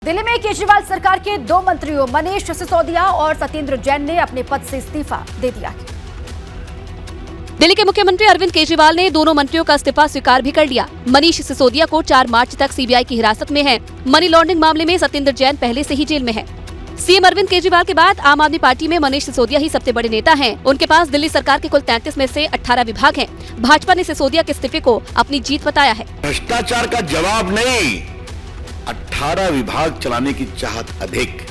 दिल्ली में केजरीवाल सरकार के दो मंत्रियों मनीष सिसोदिया और सत्येंद्र जैन ने अपने पद से इस्तीफा दे दिया। दिल्ली के मुख्यमंत्री अरविंद केजरीवाल ने दोनों मंत्रियों का इस्तीफा स्वीकार भी कर लिया। मनीष सिसोदिया को 4 मार्च तक सीबीआई की हिरासत में है। मनी लॉन्ड्रिंग मामले में सत्येंद्र जैन पहले से ही जेल में है। सीएम अरविंद केजरीवाल के बाद आम आदमी पार्टी में मनीष सिसोदिया ही सबसे बड़े नेता हैं। उनके पास दिल्ली सरकार के कुल 33 में से 18 विभाग हैं। भाजपा ने सिसोदिया के इस्तीफे को अपनी जीत बताया है। भ्रष्टाचार का जवाब नहीं, 18 विभाग चलाने की चाहत अधिक।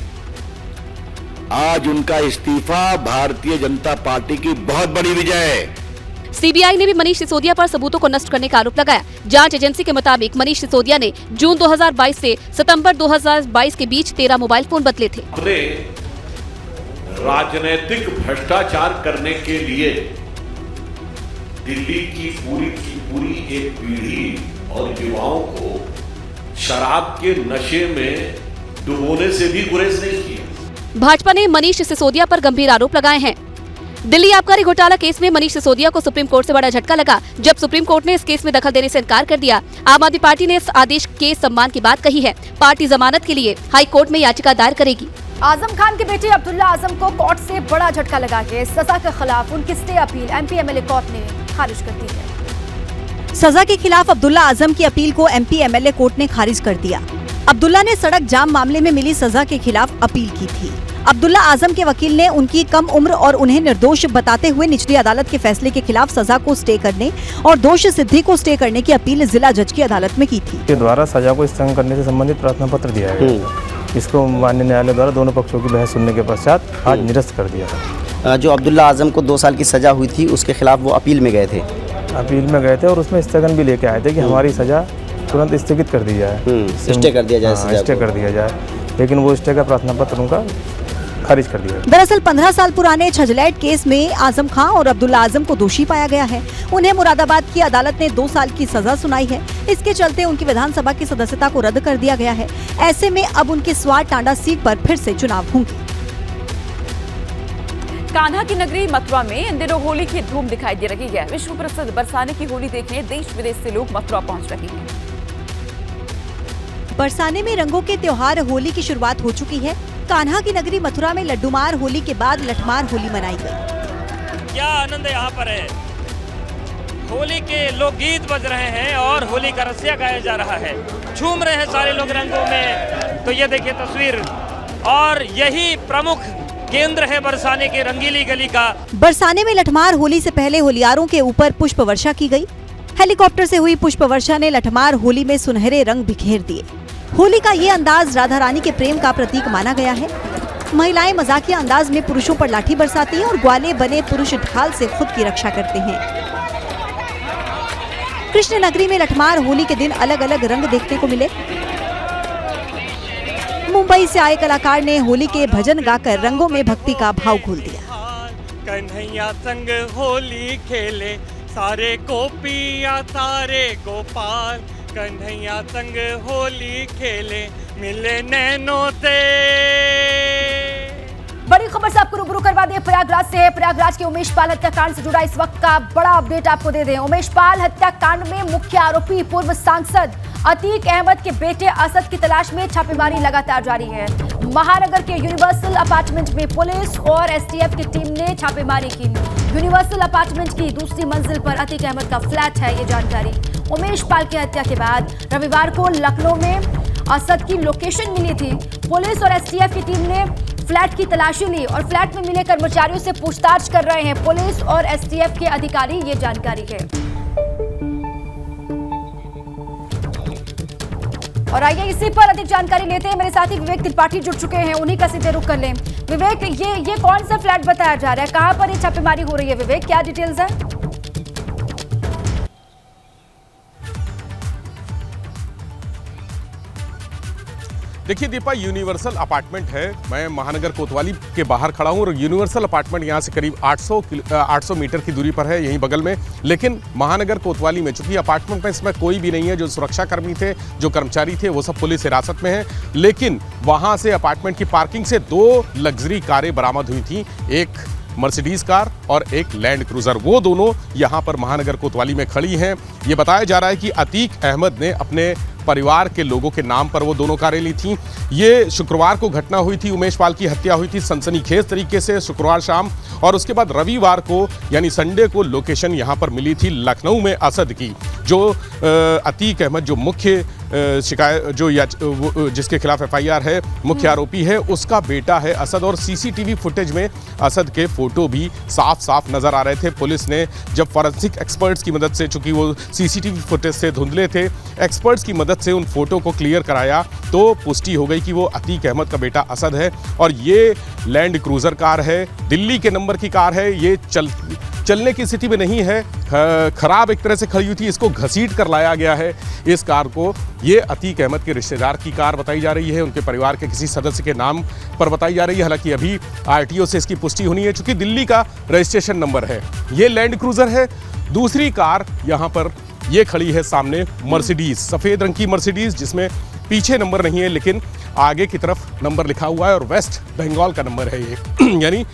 आज उनका इस्तीफा भारतीय जनता पार्टी की बहुत बड़ी विजय है। सीबीआई ने भी मनीष सिसोदिया पर सबूतों को नष्ट करने का आरोप लगाया। जांच एजेंसी के मुताबिक मनीष सिसोदिया ने जून 2022 से सितंबर 2022 के बीच 13 मोबाइल फोन बदले थे। राजनीतिक भ्रष्टाचार करने के लिए दिल्ली की पूरी एक पीढ़ी और युवाओं को शराब के नशे में डुबोने से भी गुरेज नहीं किया। भाजपा ने मनीष सिसोदिया पर गंभीर आरोप लगाए हैं। दिल्ली आबकारी घोटाला केस में मनीष सिसोदिया को सुप्रीम कोर्ट से बड़ा झटका लगा, जब सुप्रीम कोर्ट ने इस केस में दखल देने से इनकार कर दिया। आम आदमी पार्टी ने इस आदेश के सम्मान की बात कही है। पार्टी जमानत के लिए हाई कोर्ट में याचिका दायर करेगी। आजम खान के बेटे अब्दुल्ला आजम को कोर्ट से बड़ा झटका लगा के सजा के खिलाफ उनकी stay appeal MP MLA court ने खारिज कर दी है। सजा के खिलाफ अब्दुल्ला आजम की अपील को एमपी एमएलए कोर्ट ने खारिज कर दिया। अब्दुल्ला ने सड़क जाम मामले में मिली सजा के खिलाफ अपील की थी। अब्दुल्ला आजम के वकील ने उनकी कम उम्र और उन्हें निर्दोष बताते हुए निचली अदालत के फैसले के खिलाफ सजा को स्टे करने और दोष सिद्धि को स्टे करने की अपील जिला जज की अदालत में की थी। के द्वारा सजा को स्थगन करने से संबंधित प्रार्थना पत्र दिया गया। इसको माननीय न्यायालय द्वारा दोनों पक्षों की बहस सुनने के पश्चात आज निरस्त कर दिया। जो अब्दुल्ला आजम को 2 साल की सजा हुई थी, उसके खिलाफ वो अपील में गए थे। अपील में गए थे और उसमें स्थगन भी लेके आए थे कि हमारी सजा तुरंत स्थगित कर दी जाए, स्टे कर दिया जाए, स्टे कर दिया जाए। लेकिन वो स्टे का प्रार्थना पत्र उनका खारिज कर दिया। दरअसल 15 साल पुराने छजलैट केस में आजम खान और अब्दुल्ला आजम को दोषी पाया गया है। उन्हें मुरादाबाद की अदालत ने 2 साल की सजा सुनाई है। इसके चलते उनकी विधानसभा की सदस्यता को रद्द कर दिया गया है। ऐसे में अब उनकी स्वार टांडा सीट पर फिर से चुनाव होंगे। कान्हा की नगरी मथुरा में इन दिनों होली की धूम दिखाई दे रही है। विश्व प्रसिद्ध बरसाने की होली देखने देश विदेश से लोग मथुरा पहुंच रहे हैं। बरसाने में रंगों के त्योहार होली की शुरुआत हो चुकी है। कान्हा की नगरी मथुरा में लड्डूमार होली के बाद लठमार होली मनाई गई। क्या आनंद यहाँ पर है। होली के लोकगीत बज रहे हैं और होली का रसिया गाया जा रहा है। झूम रहे हैं सारे लोग रंगों में। तो ये देखिए तस्वीर, और यही प्रमुख केंद्र है बरसाने के रंगीली गली का। बरसाने में लठमार होली से पहले होलियारों के ऊपर पुष्प वर्षा की गई। हेलीकॉप्टर से हुई पुष्प वर्षा ने लठमार होली में सुनहरे रंग बिखेर दिए। होली का ये अंदाज राधा रानी के प्रेम का प्रतीक माना गया है। महिलाएं मजाकिया अंदाज में पुरुषों पर लाठी बरसाती हैं और ग्वाले बने पुरुष ढाल से खुद की रक्षा करते हैं। कृष्ण नगरी में लठमार होली के दिन अलग अलग रंग देखने को मिले। मुंबई से आए कलाकार ने होली के भजन गाकर रंगों में भक्ति का भाव घोल दिया। कन्हैया संग होली खेले सारे गोपियां सारे गोपाल। कन्हैया संग होली खेले मिले नैनों से। बड़ी खबर से आपको रूबरू करवा दें प्रयागराज से। प्रयागराज के उमेश पाल हत्याकांड से जुड़ा इस वक्त का बड़ा अपडेट आपको दे दें। उमेश पाल हत्याकांड में मुख्य आरोपी पूर्व सांसद अतीक अहमद के बेटे असद की तलाश में छापेमारी लगातार जारी है। महानगर के यूनिवर्सल अपार्टमेंट में पुलिस और एसटीएफ की टीम ने छापेमारी की। यूनिवर्सल अपार्टमेंट की दूसरी मंजिल पर अतीक अहमद का फ्लैट है। ये जानकारी उमेश पाल की हत्या के बाद रविवार को लखनऊ में असद की लोकेशन मिली थी। पुलिस और एसटीएफ की टीम ने फ्लैट की तलाशी ली और फ्लैट में मिले कर्मचारियों से पूछताछ कर रहे हैं पुलिस और एसटीएफ के अधिकारी। ये जानकारी है। और आइए इसी पर अधिक जानकारी लेते हैं। मेरे साथी विवेक त्रिपाठी जुड़ चुके हैं, उन्हीं का सीधे रुख कर लें। विवेक, ये कौन सा फ्लैट बताया जा रहा है, कहां पर ये छापेमारी हो रही है? विवेक, क्या डिटेल्स है? देखिए दीपा, यूनिवर्सल अपार्टमेंट है। मैं महानगर कोतवाली के बाहर खड़ा हूँ और यूनिवर्सल अपार्टमेंट यहाँ से करीब 800 मीटर की दूरी पर है, यहीं बगल में। लेकिन महानगर कोतवाली में चूंकि अपार्टमेंट में इसमें कोई भी नहीं है, जो सुरक्षाकर्मी थे, जो कर्मचारी थे, वो सब पुलिस हिरासत में है। लेकिन वहाँ से अपार्टमेंट की पार्किंग से 2 लग्जरी कारें बरामद हुई थी, एक मर्सिडीज कार और एक लैंड क्रूजर। वो दोनों यहाँ पर महानगर कोतवाली में खड़ी हैं। ये बताया जा रहा है कि अतीक अहमद ने अपने परिवार के लोगों के नाम पर वो दोनों कारें ली थीं। ये शुक्रवार को घटना हुई थी, उमेश पाल की हत्या हुई थी सनसनीखेज तरीके से शुक्रवार शाम, और उसके बाद रविवार को यानी संडे को लोकेशन यहाँ पर मिली थी लखनऊ में असद की, जो अतीक अहमद जो मुख्य शिकायत जिसके खिलाफ एफआईआर है, मुख्य आरोपी है, उसका बेटा है असद। और सीसीटीवी फुटेज में असद के फोटो भी साफ साफ नजर आ रहे थे। पुलिस ने जब फॉरेंसिक एक्सपर्ट्स की मदद से, चूंकि वो सीसीटीवी फुटेज से धुंधले थे, एक्सपर्ट्स की मदद से उन फोटो को क्लियर कराया तो पुष्टि हो गई कि वो अतीक अहमद का बेटा असद है। और ये लैंड क्रूजर कार है, दिल्ली के नंबर की कार है, ये चलने की स्थिति में नहीं है, खराब एक तरह से खड़ी हुई थी, इसको घसीट कर लाया गया है इस कार को। ये अतीक अहमद के रिश्तेदार की कार बताई जा रही है, उनके परिवार के किसी सदस्य के नाम पर बताई जा रही है। हालांकि अभी आरटीओ से इसकी पुष्टि होनी है, चूंकि दिल्ली का रजिस्ट्रेशन नंबर है। ये लैंड क्रूजर है। दूसरी कार यहाँ पर ये खड़ी है सामने, मर्सिडीज, सफ़ेद रंग की मर्सिडीज, जिसमें पीछे नंबर नहीं है लेकिन आगे की तरफ नंबर लिखा हुआ है और वेस्ट बंगाल का नंबर है ये यानी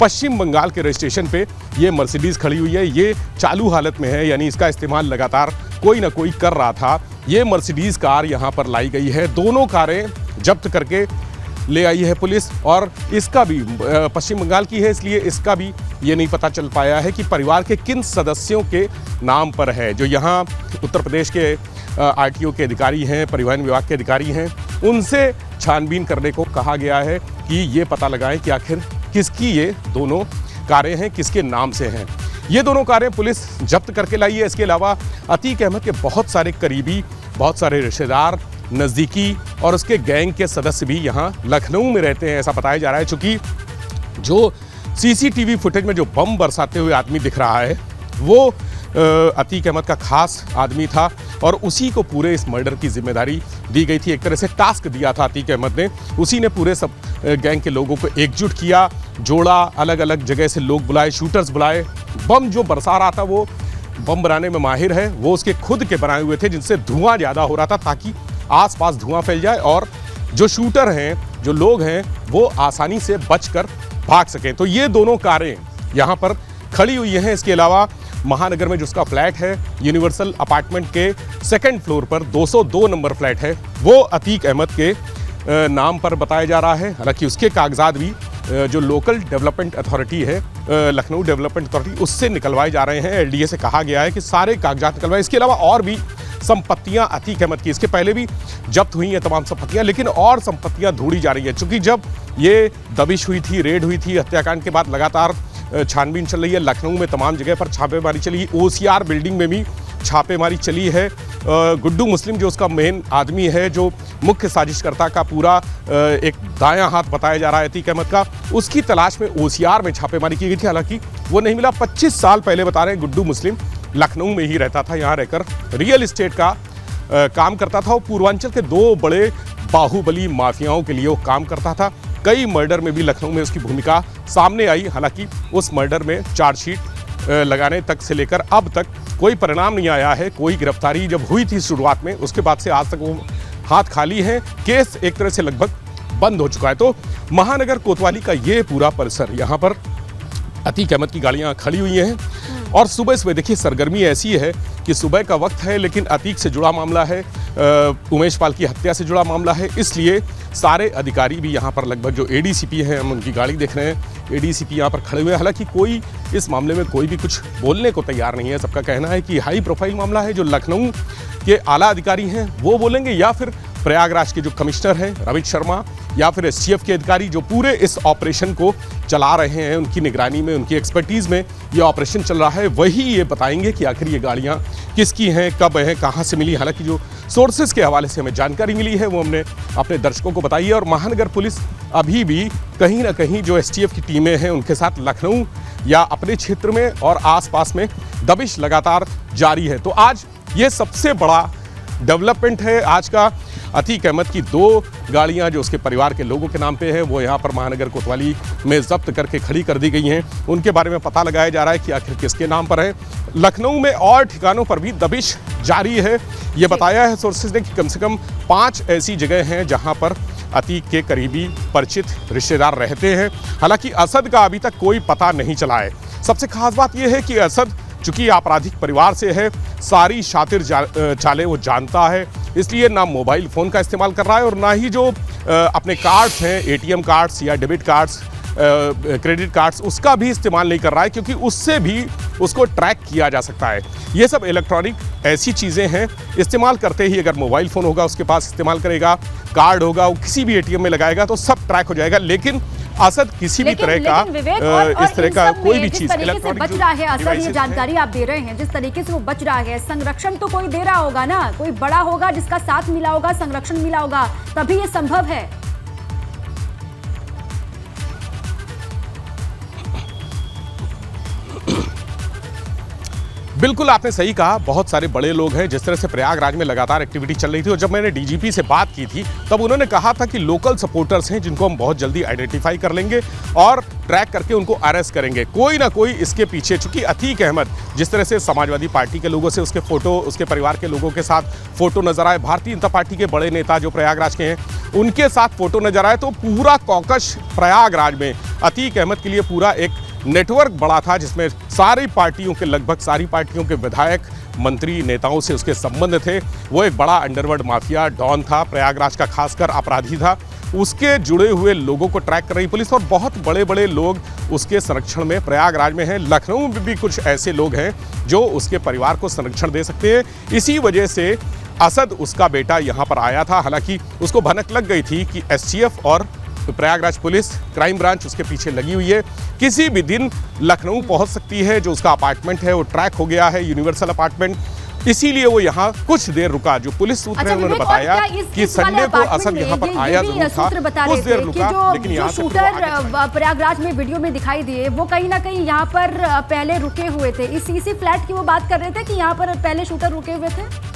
पश्चिम बंगाल के रजिस्ट्रेशन पे ये मर्सिडीज खड़ी हुई है। ये चालू हालत में है, यानी इसका इस्तेमाल लगातार कोई ना कोई कर रहा था। ये मर्सिडीज कार यहाँ पर लाई गई है, दोनों कारें जब्त करके ले आई है पुलिस। और इसका भी पश्चिम बंगाल की है, इसलिए इसका भी ये नहीं पता चल पाया है कि परिवार के किन सदस्यों के नाम पर है। जो यहाँ उत्तर प्रदेश के आरटीओ के अधिकारी हैं, परिवहन विभाग के अधिकारी हैं, उनसे छानबीन करने को कहा गया है कि ये पता लगाएं कि आखिर किसकी ये दोनों कारें हैं, किसके नाम से हैं। ये दोनों कारें पुलिस जब्त करके लाई है। इसके अलावा अतीक अहमद के बहुत सारे करीबी, बहुत सारे रिश्तेदार, नज़दीकी और उसके गैंग के सदस्य भी यहाँ लखनऊ में रहते हैं, ऐसा बताया जा रहा है। चूँकि जो सीसीटीवी फुटेज में जो बम बरसाते हुए आदमी दिख रहा है वो अतीक अहमद का खास आदमी था और उसी को पूरे इस मर्डर की जिम्मेदारी दी गई थी। एक तरह से टास्क दिया था अतीक अहमद ने, उसी ने पूरे सब गैंग के लोगों को एकजुट किया, जोड़ा, अलग अलग जगह से लोग बुलाए, शूटर्स बुलाए। बम जो बरसा रहा था वो बम बनाने में माहिर है, वो उसके खुद के बनाए हुए थे जिनसे धुआं ज़्यादा हो रहा था ताकि आसपास धुआं फैल जाए और जो शूटर हैं, जो लोग हैं, वो आसानी से बचकर भाग सकें। तो ये दोनों कारें यहाँ पर खड़ी हुई हैं। इसके अलावा महानगर में जो उसका फ्लैट है, यूनिवर्सल अपार्टमेंट के सेकंड फ्लोर पर 202 नंबर फ्लैट है, वो अतीक अहमद के नाम पर बताया जा रहा है। हालांकि उसके कागजात भी जो लोकल डेवलपमेंट अथॉरिटी है, लखनऊ डेवलपमेंट अथॉरिटी, उससे निकलवाए जा रहे हैं। एलडीए से कहा गया है कि सारे कागजात निकलवाए। इसके अलावा और भी संपत्तियां अतीक अहमद की, इसके पहले भी जब्त हुई हैं तमाम संपत्तियां, लेकिन और संपत्तियां ढूंढी जा रही हैं। चूंकि जब ये दबिश हुई थी, रेड हुई थी, हत्याकांड के बाद लगातार छानबीन चल रही है। लखनऊ में तमाम जगह पर छापेमारी चली, ओसीआर बिल्डिंग में भी छापेमारी चली है। गुड्डू मुस्लिम जो उसका मेन आदमी है, जो मुख्य साजिशकर्ता का पूरा एक दायां हाथ बताया जा रहा है अतीक अहमद का, उसकी तलाश में ओसीआर में छापेमारी की गई थी। हालांकि वो नहीं मिला। 25 साल पहले बता रहे हैं गुड्डू मुस्लिम लखनऊ में ही रहता था, यहाँ रहकर रियल इस्टेट का काम करता था। वो पूर्वांचल के 2 बड़े बाहुबली माफियाओं के लिए वो काम करता था। कई मर्डर में भी लखनऊ में उसकी भूमिका सामने आई। हालांकि उस मर्डर में चार्जशीट लगाने तक से लेकर अब तक कोई परिणाम नहीं आया है। कोई गिरफ्तारी जब हुई थी शुरुआत में, उसके बाद से आज तक वो हाथ खाली है। केस एक तरह से लगभग बंद हो चुका है। तो महानगर कोतवाली का ये पूरा परिसर, यहाँ पर अतीक अहमद की गाड़ियाँ खड़ी हुई हैं और सुबह देखिए सरगर्मी ऐसी है कि सुबह का वक्त है, लेकिन अतीक से जुड़ा मामला है, उमेश पाल की हत्या से जुड़ा मामला है, इसलिए सारे अधिकारी भी यहाँ पर लगभग जो एडीसीपी हैं, हम उनकी गाड़ी देख रहे हैं, एडीसीपी यहाँ पर खड़े हुए हैं। हालांकि कोई इस मामले में कोई भी कुछ बोलने को तैयार नहीं है। सबका कहना है कि हाई प्रोफाइल मामला है, जो लखनऊ के आला अधिकारी हैं वो बोलेंगे, या फिर प्रयागराज के जो कमिश्नर हैं रवित शर्मा, या फिर एसटीएफ के अधिकारी जो पूरे इस ऑपरेशन को चला रहे हैं, उनकी निगरानी में, उनकी एक्सपर्टीज़ में ये ऑपरेशन चल रहा है, वही ये बताएंगे कि आखिर ये गाड़ियाँ किसकी हैं, कब हैं, कहाँ से मिली। हालांकि जो सोर्सेज के हवाले से हमें जानकारी मिली है वो हमने अपने दर्शकों को बताई है। और महानगर पुलिस अभी भी कहीं ना कहीं जो एसटीएफ की टीमें हैं उनके साथ लखनऊ या अपने क्षेत्र में और आसपास में दबिश लगातार जारी है। तो आज ये सबसे बड़ा डेवलपमेंट है आज का। अतीक अहमद की 2 गाड़ियां जो उसके परिवार के लोगों के नाम पे है वो यहाँ पर महानगर कोतवाली में जब्त करके खड़ी कर दी गई हैं। उनके बारे में पता लगाया जा रहा है कि आखिर किसके नाम पर है। लखनऊ में और ठिकानों पर भी दबिश जारी है। ये बताया है सोर्सेज ने कि कम से कम 5 ऐसी जगह हैं जहाँ पर अतीक के करीबी परिचित रिश्तेदार रहते हैं। हालांकि असद का अभी तक कोई पता नहीं चला है। सबसे खास बात यह है कि असद चूंकि आपराधिक परिवार से है, सारी शातिर चालें वो जानता है, इसलिए ना मोबाइल फ़ोन का इस्तेमाल कर रहा है और ना ही जो अपने कार्ड्स हैं, एटीएम कार्ड्स या डेबिट कार्ड्स, क्रेडिट कार्ड्स, उसका भी इस्तेमाल नहीं कर रहा है, क्योंकि उससे भी उसको ट्रैक किया जा सकता है। ये सब इलेक्ट्रॉनिक ऐसी चीज़ें हैं, इस्तेमाल करते ही अगर मोबाइल फ़ोन होगा उसके पास, इस्तेमाल करेगा, कार्ड होगा, वो किसी भी एटीएम में लगाएगा तो सब ट्रैक हो जाएगा। लेकिन असद किसी भी तरह का इस तरह का कोई भी चीज़ इलेक्ट्रॉनिक बच रहा है। असद, ये जानकारी आप दे रहे हैं, जिस तरीके से वो बच रहा है, संरक्षण तो कोई दे रहा होगा ना, कोई बड़ा होगा जिसका साथ मिला होगा, संरक्षण मिला होगा, तभी ये संभव है। बिल्कुल आपने सही कहा, बहुत सारे बड़े लोग हैं। जिस तरह से प्रयागराज में लगातार एक्टिविटी चल रही थी और जब मैंने डीजीपी से बात की थी तब उन्होंने कहा था कि लोकल सपोर्टर्स हैं जिनको हम बहुत जल्दी आइडेंटिफाई कर लेंगे और ट्रैक करके उनको अरेस्ट करेंगे। कोई ना कोई इसके पीछे, चूंकि अतीक अहमद जिस तरह से समाजवादी पार्टी के लोगों से उसके फोटो, उसके परिवार के लोगों के साथ फोटो नजर आए, भारतीय जनता पार्टी के बड़े नेता जो प्रयागराज के हैं उनके साथ फोटो नजर आए, तो पूरा कॉकस प्रयागराज में अतीक अहमद के लिए पूरा एक नेटवर्क बड़ा था जिसमें सारी पार्टियों के, लगभग सारी पार्टियों के विधायक, मंत्री, नेताओं से उसके संबंध थे। वो एक बड़ा अंडरवर्ल्ड माफिया डॉन था, प्रयागराज का खासकर अपराधी था। उसके जुड़े हुए लोगों को ट्रैक कर रही पुलिस और बहुत बड़े बड़े लोग उसके संरक्षण में प्रयागराज में हैं। लखनऊ में भी कुछ ऐसे लोग हैं जो उसके परिवार को संरक्षण दे सकते हैं। इसी वजह से असद, उसका बेटा, यहाँ पर आया था। हालांकि उसको भनक लग गई थी कि एसटीएफ और प्रयागराज पुलिस, क्राइम ब्रांच उसके पीछे लगी हुई है, किसी भी दिन लखनऊ पहुंच सकती है। जो उसका अपार्टमेंट है वो ट्रैक हो गया है, यूनिवर्सल अपार्टमेंट, इसीलिए वो यहाँ कुछ देर रुका। जो पुलिस सूत्र है उन्होंने बताया कि संडे को असद यहाँ पर आया जरूर था, कुछ देर रुका, लेकिन यहाँ से शूटर प्रयागराज में वीडियो में दिखाई दिए वो कहीं ना कहीं यहाँ पर पहले रुके हुए थे। इसी फ्लैट की वो बात कर रहे थे कि यहाँ पर पहले शूटर रुके हुए थे।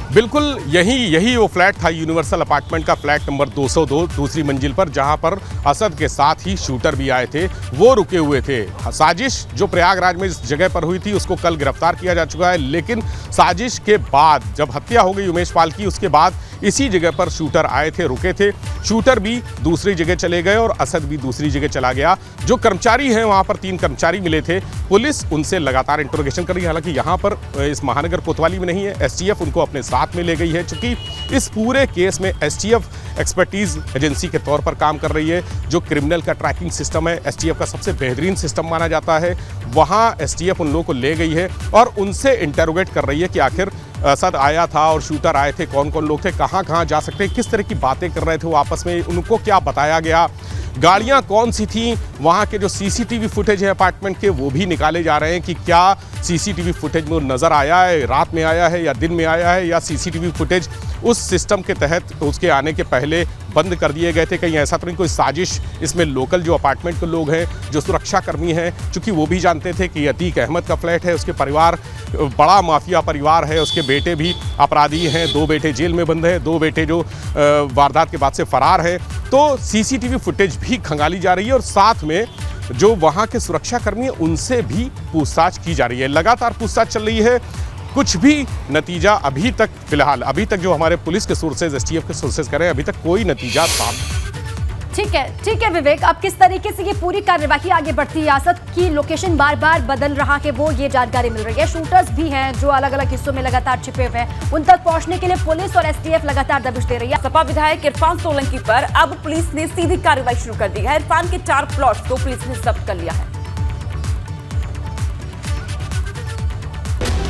बिल्कुल यही वो फ्लैट था, यूनिवर्सल अपार्टमेंट का फ्लैट नंबर 202 दूसरी मंजिल पर, जहां पर असद के साथ ही शूटर भी आए थे, वो रुके हुए थे। साजिश जो प्रयागराज में इस जगह पर हुई थी उसको कल गिरफ्तार किया जा चुका है, लेकिन साजिश के बाद जब हत्या हो गई उमेश पाल की, उसके बाद इसी जगह पर शूटर आए थे, रुके थे। शूटर भी दूसरी जगह चले गए और असद भी दूसरी जगह चला गया। जो कर्मचारी हैं वहां पर 3 कर्मचारी मिले थे, पुलिस उनसे लगातार इंटरोगेशन कर रही है। हालांकि यहाँ पर इस महानगर कोतवाली में नहीं है, एसटीएफ उनको अपने साथ में ले गई है, चूंकि इस पूरे केस में एसटीएफ एक्सपर्टीज एजेंसी के तौर पर काम कर रही है। जो क्रिमिनल का ट्रैकिंग सिस्टम है, एसटीएफ का सबसे बेहतरीन सिस्टम माना जाता है, वहाँ एसटीएफ उन लोगों को ले गई है और उनसे इंटरोगेट कर रही है कि आखिर असद आया था और शूटर आए थे, कौन कौन लोग थे, कहाँ जा सकते हैं, किस तरह की बातें कर रहे थे वो आपस में, उनको क्या बताया गया, गाड़ियां कौन सी थी, वहाँ के जो सीसीटीवी फुटेज है अपार्टमेंट के वो भी निकाले जा रहे हैं कि क्या सीसीटीवी फुटेज में वो नज़र आया है, रात में आया है या दिन में आया है, या सीसीटीवी फुटेज उस सिस्टम के तहत उसके आने के पहले बंद कर दिए गए थे। कहीं ऐसा तो नहीं कोई साजिश इसमें लोकल जो अपार्टमेंट के लोग हैं, जो सुरक्षाकर्मी हैं, चूँकि वो भी जानते थे कि अतीक अहमद का फ्लैट है, उसके परिवार बड़ा माफिया परिवार है, उसके बेटे भी अपराधी हैं, 2 बेटे जेल में बंद हैं, 2 बेटे जो वारदात के बाद से फरार है। तो सीसीटीवी फुटेज भी खंगाली जा रही है और साथ में जो वहाँ के सुरक्षाकर्मी हैं उनसे भी पूछताछ की जा रही है। लगातार पूछताछ चल रही है, कुछ भी नतीजा अभी तक, फिलहाल अभी तक जो हमारे पुलिस के सोर्सेज, एसटीएफ के सोर्सेज करें, अभी तक कोई नतीजा सामने। ठीक है विवेक, अब किस तरीके से ये पूरी कार्यवाही आगे बढ़ती है? असद की लोकेशन बार बार बदल रहा है, वो ये जानकारी मिल रही है। शूटर्स भी हैं जो अलग अलग हिस्सों में लगातार छिपे हुए हैं, उन तक पहुंचने के लिए पुलिस और एसटीएफ लगातार दबिश दे रही है। सपा विधायक इरफान सोलंकी पर अब पुलिस ने सीधी कार्रवाई शुरू कर दी है। इरफान के 4 प्लॉट्स को पुलिस ने जब्त कर लिया है।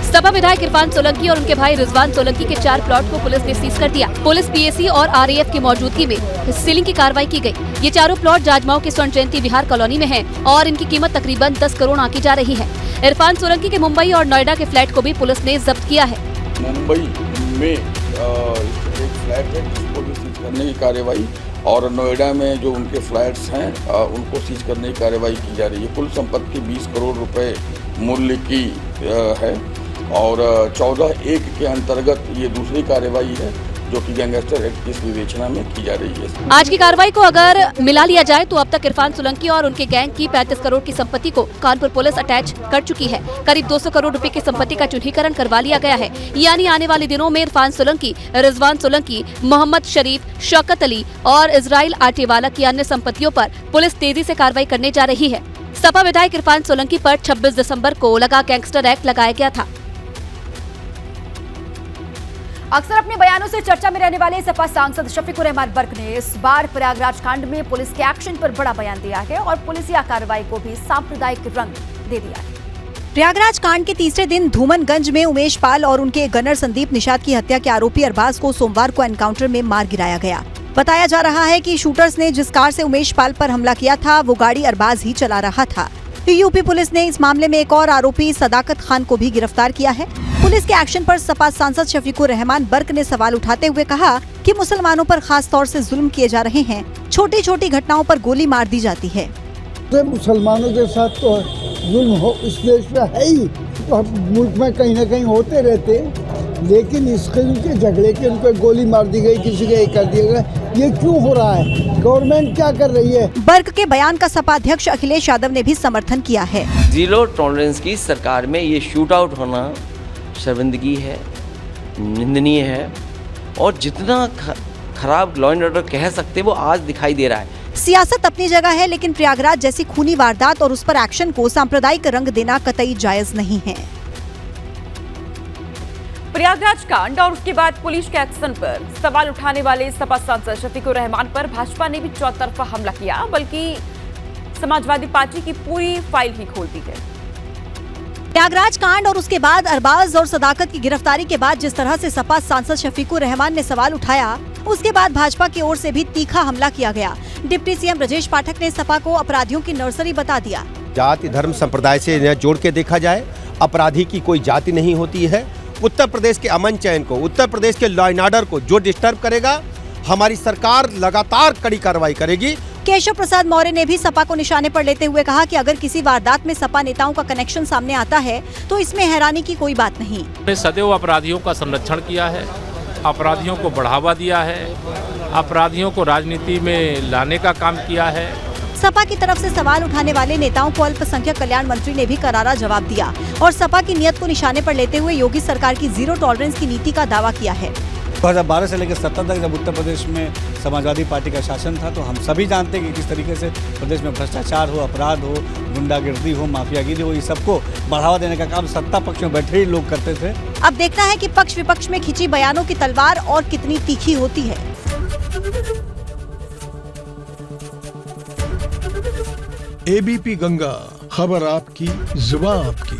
सपा विधायक इरफान सोलंकी और उनके भाई रिजवान सोलंकी के 4 प्लॉट को पुलिस ने सीज कर दिया। पुलिस, पीएसी और आरएएफ की मौजूदगी में सीलिंग की कार्रवाई की गई। ये चारों प्लॉट जाजमाऊ के स्वर्ण जयंती विहार कॉलोनी में हैं और इनकी कीमत तकरीबन 10 करोड़ आंकी जा रही है। इरफान सोलंकी के मुंबई और नोएडा के फ्लैट को भी पुलिस ने जब्त किया है। मुंबई में एक फ्लैट है जिसको भी सीज करने की कार्रवाई, और नोएडा में जो उनके फ्लैट्स हैं उनको सीज करने की कार्रवाई की जा रही है। कुल संपत्ति 20 करोड़ रुपए मूल्य की है और 14(1) के अंतर्गत ये दूसरी कार्रवाई है जो कि गैंगस्टर एक्ट की विवेचना में की जा रही है। आज की कार्रवाई को अगर मिला लिया जाए तो अब तक इरफान सोलंकी और उनके गैंग की 35 करोड़ की संपत्ति को कानपुर पुलिस अटैच कर चुकी है। करीब 200 करोड़ रुपए की संपत्ति का चिन्हीकरण करवा लिया गया है। यानी आने वाले दिनों में इरफान सोलंकी, रिजवान सोलंकी, मोहम्मद शरीफ, शौकत अली और इजराइल आटेवाला की अन्य संपत्तियों पर पुलिस तेजी से कार्रवाई करने जा रही है। सपा विधायक इरफान सोलंकी पर 26 दिसंबर को लगा गैंगस्टर एक्ट लगाया गया था। अक्सर अपने बयानों से चर्चा में रहने वाले सपा सांसद शफीकुर रहमान बर्क ने इस बार प्रयागराज कांड में पुलिस के एक्शन पर बड़ा बयान दिया है और पुलिसिया कार्रवाई को भी सांप्रदायिक रंग दे दिया है। प्रयागराज कांड के तीसरे दिन धूमनगंज में उमेश पाल और उनके गनर संदीप निषाद की हत्या के आरोपी अरबाज को सोमवार को एनकाउंटर में मार गिराया गया। बताया जा रहा है कि शूटर्स ने जिस कार से उमेश पाल पर हमला किया था वो गाड़ी अरबाज ही चला रहा था। यूपी पुलिस ने इस मामले में एक और आरोपी सदाकत खान को भी गिरफ्तार किया है। पुलिस के एक्शन पर सपा सांसद शफीकुर रहमान बर्क ने सवाल उठाते हुए कहा कि मुसलमानों पर खास तौर से जुल्म किए जा रहे हैं। छोटी छोटी घटनाओं पर गोली मार दी जाती है। मुसलमानों के साथ तो जुल्म हो इस देश में है ही, तो मुल्क में कहीं न कहीं होते रहते, लेकिन इस किस्म के झगड़े के उन पर गोली मार दी गई, किसी का कर दिया गया, ये क्यों हो रहा है? गवर्नमेंट क्या कर रही है? बर्क के बयान का सपा अध्यक्ष अखिलेश यादव ने भी समर्थन किया है। जीरो टॉलरेंस की सरकार में ये शूट आउट होना शर्मिंदगी है, निंदनीय है और जितना खराब लॉ एंड ऑर्डर कह सकते वो आज दिखाई दे रहा है। सियासत अपनी जगह है, लेकिन प्रयागराज जैसी खूनी वारदात और उस पर एक्शन को सांप्रदायिक रंग देना कतई जायज नहीं है। प्रयागराज कांड और उसके बाद पुलिस के एक्शन पर सवाल उठाने वाले सपा सांसद शफीकुर रहमान पर भाजपा ने भी चौतरफा हमला किया, बल्कि समाजवादी पार्टी की पूरी फाइल ही खोल दी गई। प्रयागराज कांड और उसके बाद अरबाज और सदाकत की गिरफ्तारी के बाद जिस तरह से सपा सांसद शफीकुर रहमान ने सवाल उठाया, उसके बाद भाजपा की ओर से भी तीखा हमला किया गया। डिप्टी सीएम ब्रजेश पाठक ने सपा को अपराधियों की नर्सरी बता दिया। जाति धर्म संप्रदाय से इन्हें जोड़ के देखा जाए, अपराधी की कोई जाति नहीं होती है। उत्तर प्रदेश के अमन चैन को, उत्तर प्रदेश के लॉ एंड ऑर्डर को जो डिस्टर्ब करेगा, हमारी सरकार लगातार कड़ी कार्रवाई करेगी। केशव प्रसाद मौर्य ने भी सपा को निशाने पर लेते हुए कहा कि अगर किसी वारदात में सपा नेताओं का कनेक्शन सामने आता है तो इसमें हैरानी की कोई बात नहीं। हमने सदैव अपराधियों का संरक्षण किया है, अपराधियों को बढ़ावा दिया है, अपराधियों को राजनीति में लाने का काम किया है। सपा की तरफ से सवाल उठाने वाले नेताओं को अल्पसंख्यक कल्याण मंत्री ने भी करारा जवाब दिया और सपा की नीयत को निशाने पर लेते हुए योगी सरकार की जीरो टॉलरेंस की नीति का दावा किया है। 2012 से लेकर 2017 तक जब उत्तर प्रदेश में समाजवादी पार्टी का शासन था, तो हम सभी जानते हैं कि किस तरीके से प्रदेश में भ्रष्टाचार हो, अपराध हो, गुंडागिर्दी हो, माफियागिरी हो, ये सबको बढ़ावा देने का काम सत्ता पक्ष में बैठे ही लोग करते थे। अब देखना है कि पक्ष विपक्ष में खिंची बयानों की तलवार और कितनी तीखी होती है। एबीपी गंगा, खबर आपकी, जुबान आपकी।